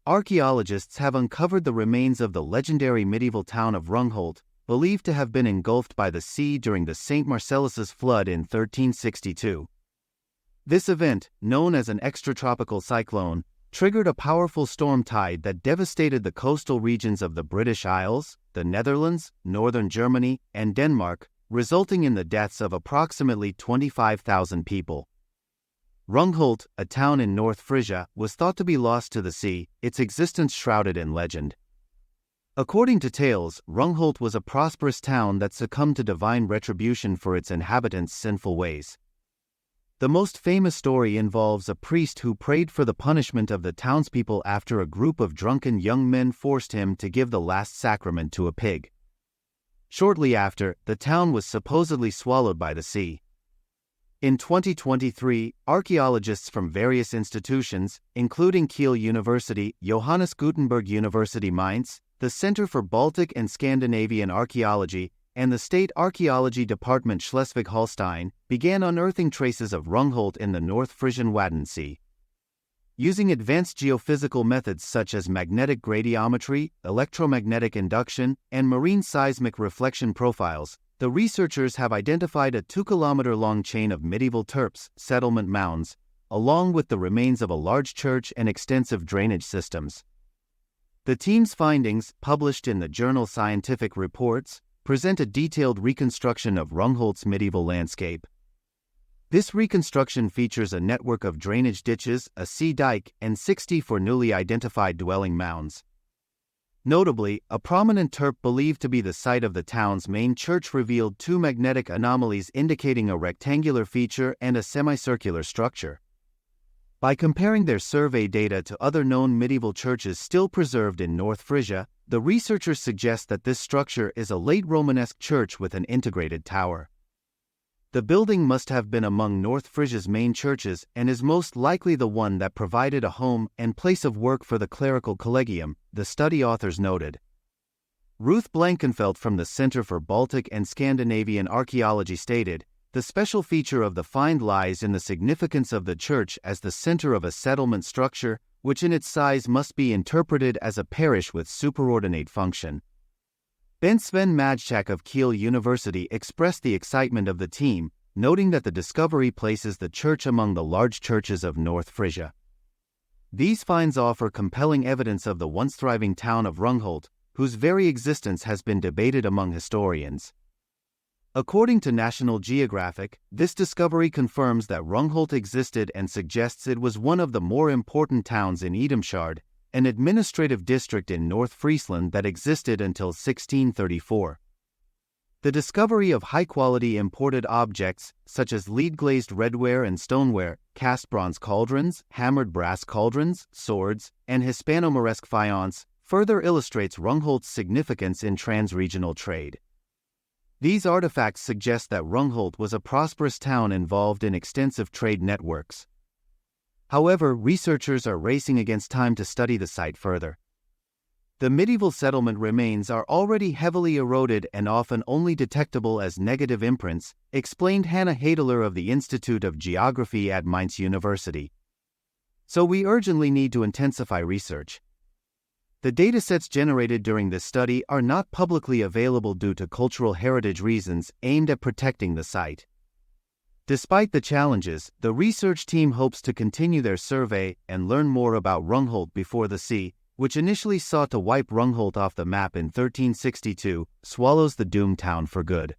archaeologists have uncovered the remains of the legendary medieval town of Rungholt, believed to have been engulfed by the sea during the Saint Marcellus's flood in 1362. This event, known as an extratropical cyclone, triggered a powerful storm tide that devastated the coastal regions of the British Isles, the Netherlands, northern Germany, and Denmark, resulting in the deaths of approximately 25,000 people. Rungholt, a town in North Frisia, was thought to be lost to the sea, its existence shrouded in legend. According to tales, Rungholt was a prosperous town that succumbed to divine retribution for its inhabitants' sinful ways. The most famous story involves a priest who prayed for the punishment of the townspeople after a group of drunken young men forced him to give the last sacrament to a pig. Shortly after, the town was supposedly swallowed by the sea. In 2023, archaeologists from various institutions, including Kiel University, Johannes Gutenberg University Mainz, the Center for Baltic and Scandinavian Archaeology, and the State Archaeology Department Schleswig-Holstein, began unearthing traces of Rungholt in the North Frisian Wadden Sea. Using advanced geophysical methods such as magnetic gradiometry, electromagnetic induction, and marine seismic reflection profiles, the researchers have identified a 2-kilometer-long chain of medieval terps, settlement mounds, along with the remains of a large church and extensive drainage systems. The team's findings, published in the journal Scientific Reports, present a detailed reconstruction of Rungholt's medieval landscape. This reconstruction features a network of drainage ditches, a sea dike, and 64 newly identified dwelling mounds. Notably, a prominent terp believed to be the site of the town's main church revealed 2 magnetic anomalies indicating a rectangular feature and a semicircular structure. By comparing their survey data to other known medieval churches still preserved in North Frisia, the researchers suggest that this structure is a late Romanesque church with an integrated tower. The building must have been among North Frisia's main churches and is most likely the one that provided a home and place of work for the clerical collegium, the study authors noted. Ruth Blankenfeld from the Center for Baltic and Scandinavian Archaeology stated, "The special feature of the find lies in the significance of the church as the center of a settlement structure, which in its size must be interpreted as a parish with superordinate function." Ben Sven Majchak of Kiel University expressed the excitement of the team, noting that the discovery places the church among the large churches of North Frisia. These finds offer compelling evidence of the once thriving town of Rungholt, whose very existence has been debated among historians. According to National Geographic, this discovery confirms that Rungholt existed and suggests it was one of the more important towns in Edomshaard, an administrative district in North Friesland that existed until 1634. The discovery of high-quality imported objects, such as lead-glazed redware and stoneware, cast bronze cauldrons, hammered brass cauldrons, swords, and Hispano-Moresque faience, further illustrates Rungholt's significance in trans-regional trade. These artifacts suggest that Rungholt was a prosperous town involved in extensive trade networks. However, researchers are racing against time to study the site further. The medieval settlement remains are already heavily eroded and often only detectable as negative imprints, explained Hannah Hadeler of the Institute of Geography at Mainz University. So we urgently need to intensify research. The datasets generated during this study are not publicly available due to cultural heritage reasons aimed at protecting the site. Despite the challenges, the research team hopes to continue their survey and learn more about Rungholt before the sea, which initially sought to wipe Rungholt off the map in 1362, swallows the doomed town for good.